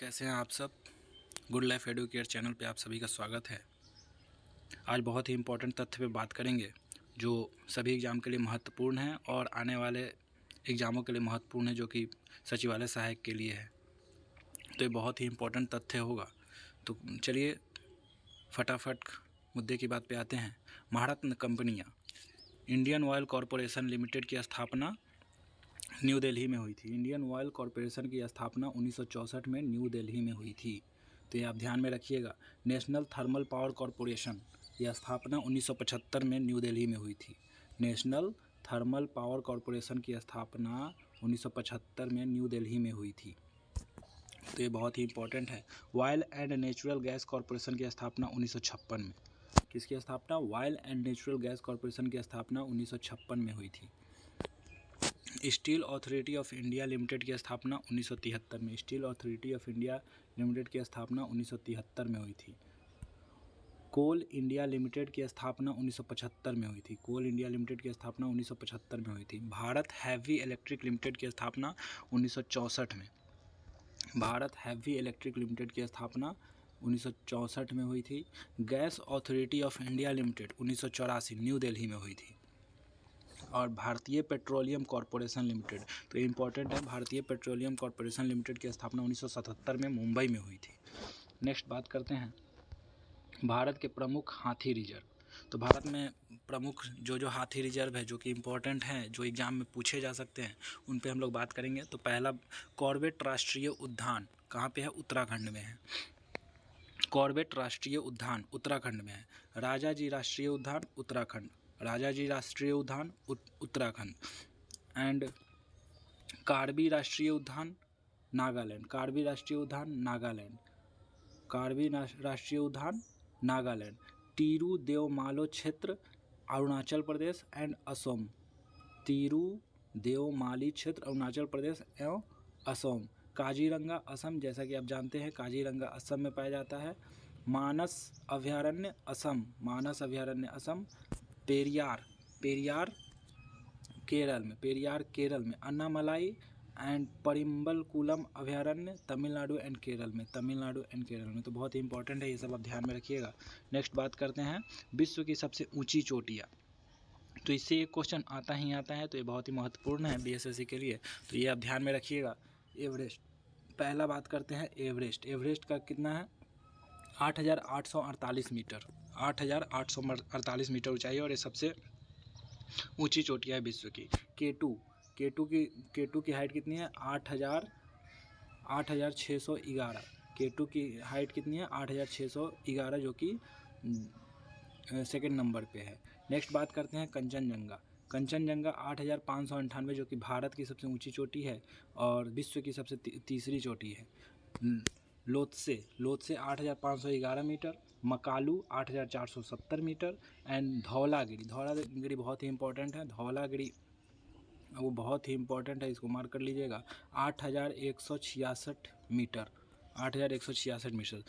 कैसे हैं आप सब। गुड लाइफ एडुकेयर चैनल पे आप सभी का स्वागत है। आज बहुत ही इम्पोर्टेंट तथ्य पे बात करेंगे जो सभी एग्ज़ाम के लिए महत्वपूर्ण है और आने वाले एग्ज़ामों के लिए महत्वपूर्ण है, जो कि सचिवालय सहायक के लिए है। तो ये बहुत ही इम्पोर्टेंट तथ्य होगा। तो चलिए फटाफट मुद्दे की बात पे आते हैं। महारत्न कंपनियाँ इंडियन ऑयल कॉरपोरेशन लिमिटेड की स्थापना न्यू दिल्ली में हुई थी। इंडियन ऑयल कॉरपोरेशन की स्थापना 1964 में न्यू दिल्ली में हुई थी। तो ये आप ध्यान में रखिएगा। नेशनल थर्मल पावर कॉरपोरेशन की स्थापना 1975 में न्यू दिल्ली में हुई थी। नेशनल थर्मल पावर कॉरपोरेशन की स्थापना 1975 में न्यू दिल्ली में हुई थी। तो ये बहुत ही इंपॉर्टेंट है। Oil and natural gas corporation की स्थापना 1956 में। किसकी स्थापना? Oil and natural gas corporation की स्थापना 1956 में हुई थी। Steel authority of India limited की स्थापना 1973 में। Steel authority of India limited की स्थापना 1973 में हुई थी। कोल इंडिया लिमिटेड की स्थापना 1975 में हुई थी। कोल इंडिया लिमिटेड की स्थापना 1975 में हुई थी। भारत हैवी इलेक्ट्रिक लिमिटेड की स्थापना 1964 में। भारत हैवी इलेक्ट्रिक लिमिटेड की स्थापना 1964 में हुई थी। Gas authority of India limited 1984 new Delhi में हुई थी। और भारतीय पेट्रोलियम कॉरपोरेशन लिमिटेड, तो ये इंपॉर्टेंट है, भारतीय पेट्रोलियम कॉरपोरेशन लिमिटेड की स्थापना 1977 में मुंबई में हुई थी। नेक्स्ट बात करते हैं भारत के प्रमुख हाथी रिजर्व। तो भारत में प्रमुख जो हाथी रिजर्व है, जो कि इम्पोर्टेंट हैं, जो एग्जाम में पूछे जा सकते हैं, उन पे हम लोग बात करेंगे। तो पहला कॉर्बेट राष्ट्रीय उद्यान कहाँ पे है? उत्तराखंड में है। कॉर्बेट राष्ट्रीय उद्यान उत्तराखंड में है। राजाजी राष्ट्रीय उद्यान उत्तराखंड, राजाजी राष्ट्रीय उद्यान उत्तराखंड। एंड कार्बी राष्ट्रीय उद्यान नागालैंड, कार्बी राष्ट्रीय उद्यान नागालैंड, कार्बी राष्ट्रीय उद्यान नागालैंड। तिरु देवमालो क्षेत्र अरुणाचल प्रदेश एंड असम, तिरु देवमाली क्षेत्र अरुणाचल प्रदेश एवं असम। काजीरंगा असम, जैसा कि आप जानते हैं काजीरंगा असम में पाया जाता है। मानस अभयारण्य असम, मानस अभयारण्य असम। पेरियार, पेरियार केरल में, पेरियार केरल में। अन्नामलाई एंड परिम्बलकुलम अभयारण्य तमिलनाडु एंड केरल में, तमिलनाडु एंड केरल में। तो बहुत ही इंपॉर्टेंट है, ये सब आप ध्यान में रखिएगा। नेक्स्ट बात करते हैं विश्व की सबसे ऊंची चोटियाँ। तो इससे एक क्वेश्चन आता ही आता है, तो ये बहुत ही महत्वपूर्ण है बीएसएससी के लिए, तो ये आप ध्यान में रखिएगा। एवरेस्ट, पहला बात करते हैं एवरेस्ट। एवरेस्ट का कितना है? 8,848 मीटर, 8,848 मीटर ऊंचाई, और ये सबसे ऊंची चोटियाँ है विश्व की। केटू की हाइट कितनी है? 8,611। केटू की हाइट कितनी है? 8,611, जो कि सेकेंड नंबर पे है। नेक्स्ट बात करते हैं कंचनजंगा। कंचनजंगा 8,598, जो कि भारत की सबसे ऊंची चोटी है और विश्व की सबसे तीसरी चोटी है। Lhotse 8,511 metre. Makalu 8,470 metre. And Dhaulagiri बहुत ही इंपॉर्टेंट है। धौलागिरी वो बहुत ही इंपॉर्टेंट है, इसको मार्क कर लीजिएगा। 8,166 metre, 8,166 metre.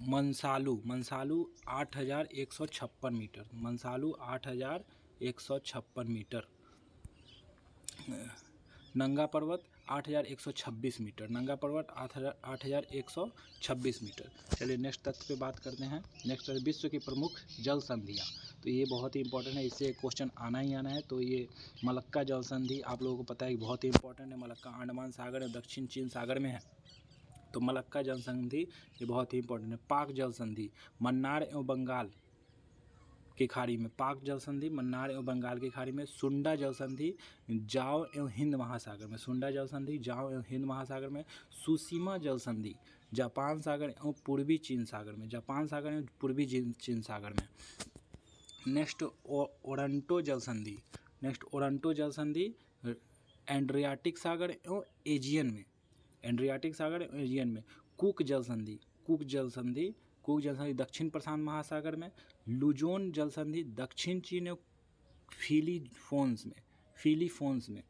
Manaslu 8,156 metre, Manaslu 8,156 metre. Nanga Parbat 8,126 metre, Nanga Parbat 8,126 metre. चलिए नेक्स्ट तथ्य पे बात करते हैं। नेक्स्ट विश्व की प्रमुख जल संधियाँ, तो ये बहुत ही इंपॉर्टेंट है, इससे क्वेश्चन आना ही आना है। तो ये मलक्का जल संधि आप लोगों को पता है बहुत ही इंपॉर्टेंट है। मलक्का अंडमान सागर और दक्षिण चीन सागर में है, तो मलक्का जल संधि ये बहुत ही इंपॉर्टेंट है। पाक जल संधि मन्नार एवं बंगाल की खाड़ी में, पाक जल संधि मन्नार एवं बंगाल की खाड़ी में। सुंडा जल संधि जाव एवं हिंद महासागर में, सुंडा जल संधि जाव एवं हिंद महासागर में। सुसीमा जल संधि जापान सागर एवं पूर्वी चीन सागर में, जापान सागर एवं पूर्वी चीन सागर में। नेक्स्ट ओरंटो जल संधि, नेक्स्ट ओरंटो जल संधि एड्रियाटिक सागर एवं एजियन में, एड्रियाटिक सागर एवं एजियन में। कुक जल संधि, कुक जल संधि दक्षिण प्रशांत महासागर में। लुजोन जल संधि दक्षिण चीन एवं फिलीपींस में।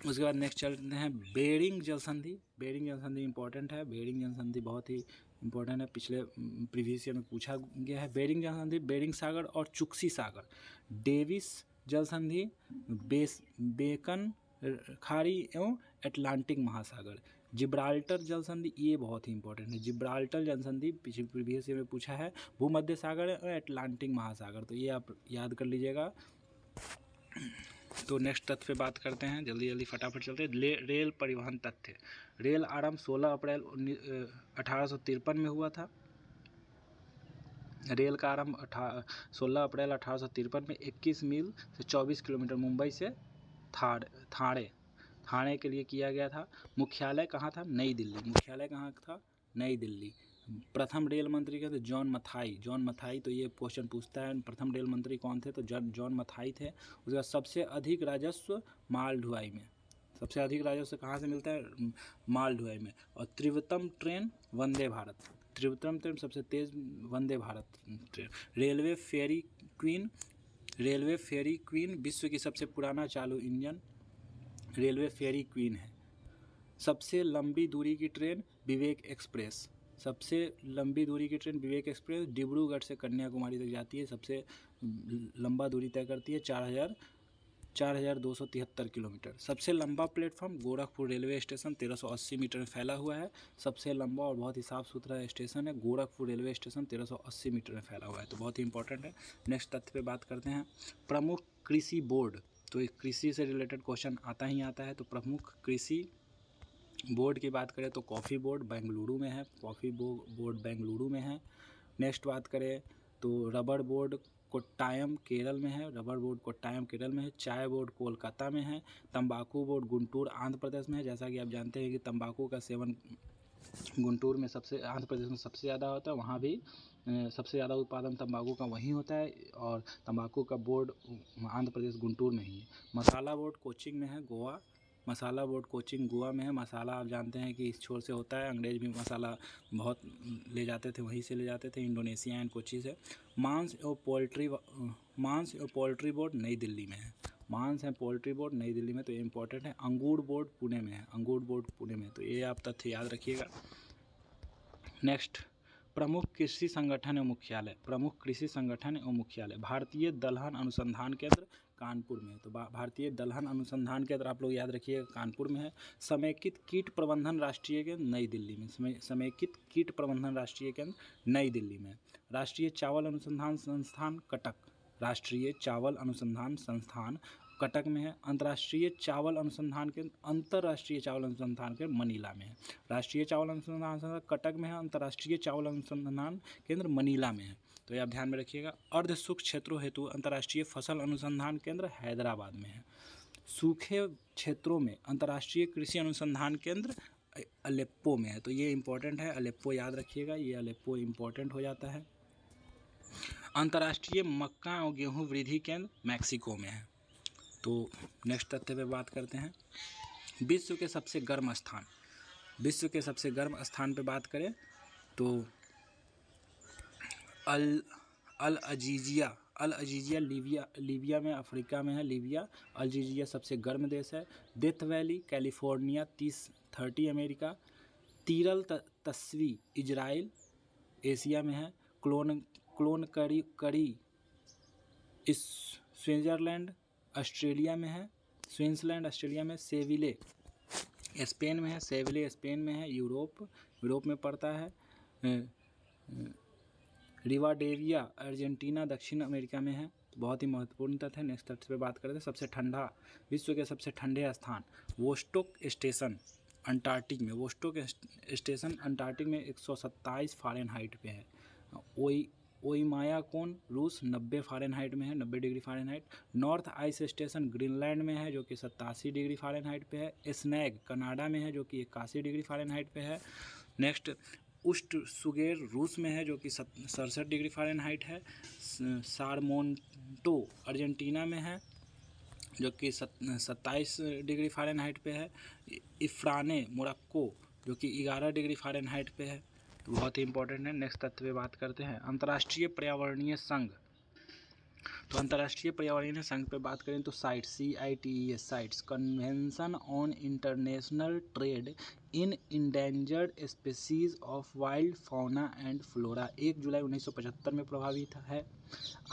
उसके बाद नेक्स्ट चलते हैं बेरिंग जल संधि। बेरिंग जल संधि इंपॉर्टेंट है, बेरिंग जल संधि बहुत ही इंपॉर्टेंट है, पिछले प्रीवियस ईयर में पूछा गया है। बेरिंग जल संधि बेरिंग सागर और चुक्सी सागर। डेविस जल संधि बेकन खाड़ी एवं अटलांटिक महासागर। जिब्राल्टर जल संधि, ये बहुत ही इंपॉर्टेंट है। जिब्राल्टर जल संधि प्रीवियस ईयर में पूछा है, भूमध्य सागर और अटलांटिक महासागर, तो ये आप याद कर लीजिएगा। तो नेक्स्ट तथ्य पे बात करते हैं, जल्दी जल्दी फटाफट चलते हैं। रेल परिवहन तथ्य। रेल आरंभ 16 अप्रैल 1853 में हुआ था। रेल का आरंभ 16 अप्रैल 1853 में 21 मील से 24 किलोमीटर मुंबई से थाने के लिए किया गया था। मुख्यालय कहाँ था? नई दिल्ली। मुख्यालय कहाँ था? नई दिल्ली। प्रथम रेल मंत्री थे जॉन मथाई। तो ये क्वेश्चन पूछता है प्रथम रेल मंत्री कौन थे, तो जॉन मथाई थे। उसके बाद सबसे अधिक राजस्व माल ढुलाई में, सबसे अधिक राजस्व कहाँ से मिलता है? माल ढुलाई में। और तीव्रतम ट्रेन वंदे भारत, तीव्रतम ट्रेन सबसे तेज वंदे भारत ट्रेन। रेलवे फेरी क्वीन विश्व की सबसे पुराना चालू इंजन रेलवे फेरी क्वीन है। सबसे लंबी दूरी की ट्रेन विवेक एक्सप्रेस, सबसे लंबी दूरी की ट्रेन विवेक एक्सप्रेस डिब्रूगढ़ से कन्याकुमारी तक जाती है, सबसे लंबा दूरी तय करती है, 4273 किलोमीटर। सबसे लंबा platform Gorakhpur railway station 1380 metre में फैला हुआ है। सबसे लंबा और बहुत ही साफ सुथरा स्टेशन है गोरखपुर रेलवे स्टेशन, 1380 मीटर में फैला हुआ है, तो बहुत ही इंपॉर्टेंट है। नेक्स्ट तथ्य पे बात करते हैं, प्रमुख कृषि बोर्ड। तो कृषि से रिलेटेड क्वेश्चन आता ही आता है। तो प्रमुख कृषि बोर्ड की बात करें तो कॉफ़ी बोर्ड बेंगलुरु में है, कॉफ़ी बोर्ड बेंगलुरु में है। नेक्स्ट बात करें तो रबर बोर्ड कोट्टायम केरल में है, रबर बोर्ड कोट्टायम केरल में है। चाय बोर्ड कोलकाता में है। तंबाकू बोर्ड गुंटूर आंध्र प्रदेश में है। जैसा कि आप जानते हैं कि तंबाकू का सेवन गुंटूर में आंध्र प्रदेश में सबसे ज़्यादा होता है, वहाँ भी सबसे ज़्यादा उत्पादन तंबाकू का वहीं होता है, और तंबाकू का बोर्ड आंध्र प्रदेश गुंटूर में ही है। मसाला बोर्ड कोचिंग में है, गोवा। मसाला बोर्ड कोचिंग गोवा में है। मसाला आप जानते हैं कि इस छोर से होता है, अंग्रेज भी मसाला बहुत ले जाते थे, वहीं से ले जाते थे, इंडोनेशिया एंड कोची से। मांस और पोल्ट्री बोर्ड नई दिल्ली में है। मांस है पोल्ट्री बोर्ड नई दिल्ली में, तो ये इंपॉर्टेंट है। अंगूर बोर्ड पुणे में है, अंगूर बोर्ड पुणे में, तो ये आप तथ्य याद रखिएगा। नेक्स्ट, प्रमुख कृषि संगठन एवं मुख्यालय। प्रमुख कृषि संगठन एवं मुख्यालय भारतीय दलहन अनुसंधान केंद्र कानपुर में है। तो भारतीय दलहन अनुसंधान केंद्र आप लोग याद रखिएगा कानपुर में है। समेकित कीट प्रबंधन राष्ट्रीय केंद्र नई दिल्ली में, समेकित कीट प्रबंधन राष्ट्रीय केंद्र नई दिल्ली में। राष्ट्रीय चावल अनुसंधान संस्थान कटक, राष्ट्रीय चावल अनुसंधान संस्थान कटक में है। अंतर्राष्ट्रीय चावल अनुसंधान केंद्र मनीला में है। राष्ट्रीय चावल अनुसंधान संस्थान कटक में है, अंतर्राष्ट्रीय चावल अनुसंधान केंद्र मनीला में है, तो ये आप ध्यान में रखिएगा। अर्ध शुष्क क्षेत्रों हेतु अंतर्राष्ट्रीय फसल अनुसंधान केंद्र हैदराबाद में है। सूखे क्षेत्रों में अंतर्राष्ट्रीय कृषि अनुसंधान केंद्र अलेप्पो में है, तो ये इंपॉर्टेंट है, अलेप्पो याद रखिएगा, ये अलेप्पो इंपॉर्टेंट हो जाता है। अंतर्राष्ट्रीय मक्का और गेहूं वृद्धि केंद्र मैक्सिको में है। तो नेक्स्ट तथ्य पे बात करते हैं, विश्व के सबसे गर्म स्थान। विश्व के सबसे गर्म स्थान पे बात करें तो अल अजीजिया लीबिया में, अफ्रीका में है लीबिया। अजीजिया सबसे गर्म देश है। Death Valley California 30 America. तीरल तस्वी इजराइल एशिया में है। क्लोन करी स्विट्ज़रलैंड ऑस्ट्रेलिया में है, क्वींसलैंड ऑस्ट्रेलिया में। सेविले स्पेन में है, सेविले स्पेन में है, यूरोप में पड़ता है। रिवाडेरिया अर्जेंटीना दक्षिण अमेरिका में है, बहुत ही महत्वपूर्ण तथ्य है। नेक्स्ट तथ्य पे बात करते हैं, सबसे ठंडा, विश्व के सबसे ठंडे स्थान वोस्टोक स्टेशन अंटार्कटिक में। वोस्टोक स्टेशन अंटार्कटिक में 127 फ़ारेनहाइट पे है। ओइमायाकोन रूस 90 फ़ारेनहाइट में है, 90 degree Fahrenheit. North ice station Greenland में है जो कि 87 डिग्री फ़ारेनहाइट पे है। स्नैग कनाडा में है जो कि 81 डिग्री फ़ारेनहाइट पे है। नेक्स्ट, उस्ट सुगेर रूस में है जो कि 67 डिग्री फ़ारेनहाइट है। सारमोंटो अर्जेंटीना में है जो कि 27 डिग्री फ़ारेनहाइट पे है। इफ्राने मोरक्को जो कि 11 डिग्री फ़ारेनहाइट पे है, तो बहुत ही इंपॉर्टेंट है। नेक्स्ट तथ्य पे बात करते हैं, अंतर्राष्ट्रीय पर्यावरणीय संघ। तो अंतर्राष्ट्रीय पर्यावरणीय संघ पे बात करें तो CITES sites convention on international trade in endangered species of wild fauna and flora 1 जुलाई 1975 में प्रभावित है।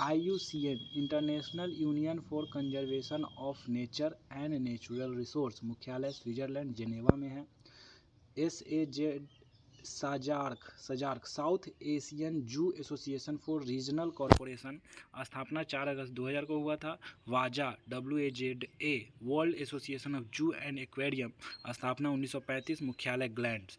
IUCN international union for conservation of nature and natural resource मुख्यालय स्विट्जरलैंड जेनेवा में है। SAZ सजार्क साउथ एशियन जू एसोसिएशन फॉर रीजनल कॉरपोरेशन स्थापना 4 अगस्त 2000 को हुआ था। वाजा WAZA वर्ल्ड एसोसिएशन ऑफ जू एंड एक्वेरियम स्थापना 1935, मुख्यालय ग्लैंड्स।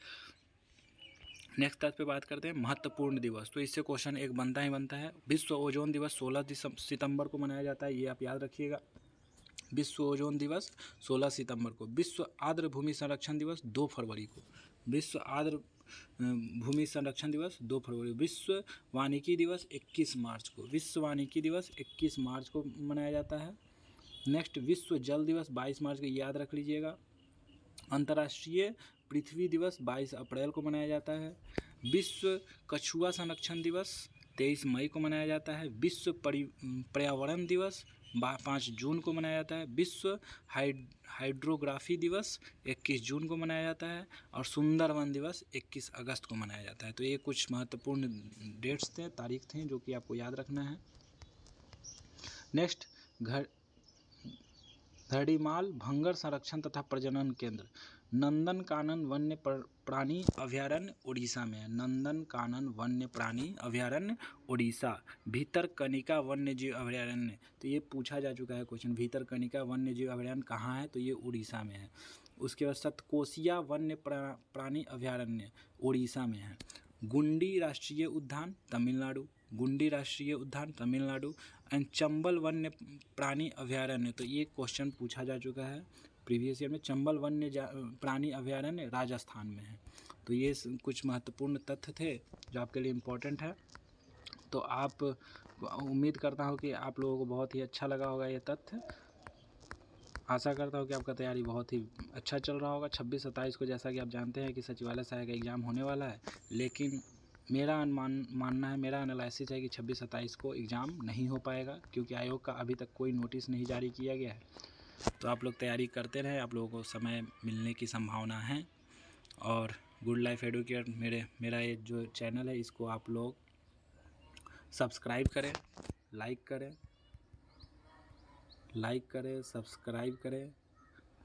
नेक्स्ट तथ्य पे बात करते हैं महत्वपूर्ण दिवस। तो इससे क्वेश्चन एक बनता ही बनता है। विश्व ओजोन दिवस 16 सितंबर को मनाया जाता है, ये आप याद रखिएगा। विश्व ओजोन दिवस 16 सितंबर को। विश्व आर्द्र भूमि संरक्षण दिवस 2 फरवरी को। विश्व आर्द्र भूमि संरक्षण दिवस 2 फरवरी। विश्व वानिकी दिवस 21 मार्च को। विश्व वानिकी दिवस 21 मार्च को मनाया जाता है। नेक्स्ट विश्व जल दिवस 22 मार्च को, याद रख लीजिएगा। अंतर्राष्ट्रीय पृथ्वी दिवस 22 अप्रैल को मनाया जाता है। विश्व कछुआ संरक्षण दिवस 23 मई को मनाया जाता है। विश्व पर्यावरण दिवस 5 जून को मनाया जाता है। विश्व हाइड्रोग्राफी दिवस 21 जून को मनाया जाता है। और सुंदरवन दिवस 21 अगस्त को मनाया जाता है। तो ये कुछ महत्वपूर्ण डेट्स थे, तारीख थे, जो कि आपको याद रखना है। नेक्स्ट घड़ीमाल भंगर संरक्षण तथा प्रजनन केंद्र नंदनकानन वन्य प्राणी अभयारण्य उड़ीसा में है। नंदनकानन वन्य प्राणी अभयारण्य उड़ीसा। भीतरकनिका वन्य जीव अभयारण्य, तो ये पूछा जा चुका है क्वेश्चन। भीतरकनिका वन्य जीव अभयारण्य कहाँ है, तो ये उड़ीसा में है। उसके बाद सतकोसिया वन्य प्राणी अभयारण्य उड़ीसा में है। गुंडी राष्ट्रीय उद्यान तमिलनाडु। गुंडी राष्ट्रीय उद्यान तमिलनाडु। एंड चंबल वन्य प्राणी अभयारण्य, तो ये क्वेश्चन पूछा जा चुका है प्रीवियस ईयर में। चंबल वन्य प्राणी अभयारण्य राजस्थान में है। तो ये कुछ महत्वपूर्ण तथ्य थे जो आपके लिए इम्पोर्टेंट है। तो आप उम्मीद करता हूँ कि आप लोगों को बहुत ही अच्छा लगा होगा ये तथ्य। आशा करता हूँ कि आपका तैयारी बहुत ही अच्छा चल रहा होगा। 26-27 को जैसा कि आप जानते हैं कि सचिवालय सहायक एग्ज़ाम होने वाला है, लेकिन मेरा मानना है, मेरा एनालिसिस है कि 26-27 को एग्ज़ाम नहीं हो पाएगा, क्योंकि आयोग का अभी तक कोई नोटिस नहीं जारी किया गया है। तो आप लोग तैयारी करते रहें, आप लोगों को समय मिलने की संभावना है। और गुड लाइफ एडुकेट मेरा ये जो चैनल है, इसको आप लोग सब्सक्राइब करें, लाइक करें, सब्सक्राइब करें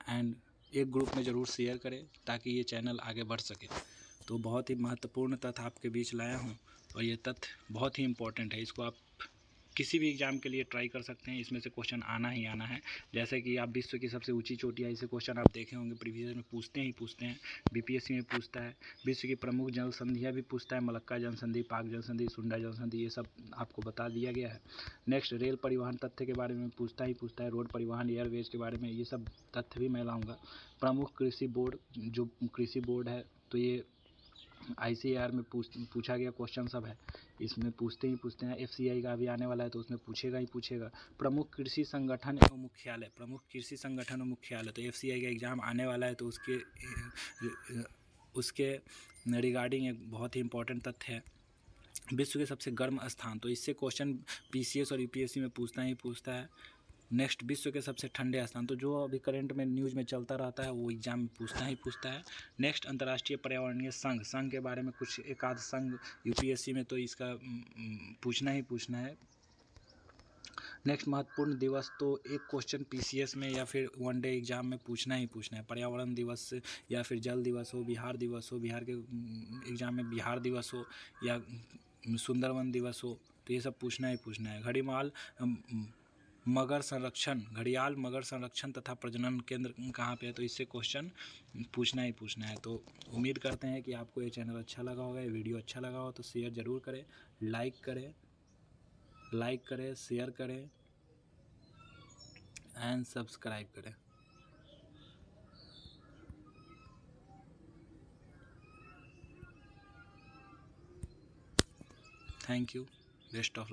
एंड एक ग्रुप में ज़रूर शेयर करें, ताकि ये चैनल आगे बढ़ सके। तो बहुत ही महत्वपूर्ण तथ्य आपके बीच लाया हूँ, और ये तथ्य बहुत ही इम्पोर्टेंट है। इसको आप किसी भी एग्ज़ाम के लिए ट्राई कर सकते हैं, इसमें से क्वेश्चन आना ही आना है। जैसे कि आप विश्व की सबसे ऊंची चोटियाँ, इसे क्वेश्चन आप देखे होंगे प्रीवियस में पूछते हैं। बीपीएससी में पूछता है। विश्व की प्रमुख जल संधियाँ भी पूछता है, मलक्का जल संधि, पाक जल संधि, सुंडा जल संधि, ये सब आपको बता दिया गया है। नेक्स्ट रेल परिवहन तथ्य के बारे में पूछता है। रोड परिवहन, एयरवेज के बारे में, ये सब तथ्य भी मैं लाऊंगा। प्रमुख कृषि बोर्ड, जो कृषि बोर्ड है, तो ये ICAR में पूछा गया क्वेश्चन सब है, इसमें पूछते हैं। FCI का भी आने वाला है, तो उसमें पूछेगा। प्रमुख कृषि संगठन एवं मुख्यालय, तो FCI का एग्ज़ाम आने वाला है, तो उसके रिगार्डिंग एक बहुत ही इंपॉर्टेंट तथ्य है। विश्व के सबसे गर्म स्थान, तो इससे क्वेश्चन PCS और UPSC में पूछता है। नेक्स्ट विश्व के सबसे ठंडे स्थान, तो जो अभी करंट में न्यूज़ में चलता रहता है, वो एग्जाम में पूछता है। नेक्स्ट अंतर्राष्ट्रीय पर्यावरणीय संघ के बारे में कुछ एक आध संघ UPSC में तो इसका पूछना है। नेक्स्ट महत्वपूर्ण दिवस, तो एक क्वेश्चन PCS में या फिर वनडे एग्जाम में पूछना है। पर्यावरण दिवस या फिर जल दिवस हो, बिहार दिवस हो, बिहार के एग्जाम में बिहार दिवस हो या सुंदरवन दिवस हो, तो ये सब पूछना है। घड़ियाल मगर संरक्षण तथा प्रजनन केंद्र कहाँ पे है, तो इससे क्वेश्चन पूछना है। तो उम्मीद करते हैं कि आपको ये चैनल अच्छा लगा होगा, ये वीडियो अच्छा लगा हो तो शेयर ज़रूर करें, लाइक करें, शेयर करें एंड सब्सक्राइब करें। Thank you, best of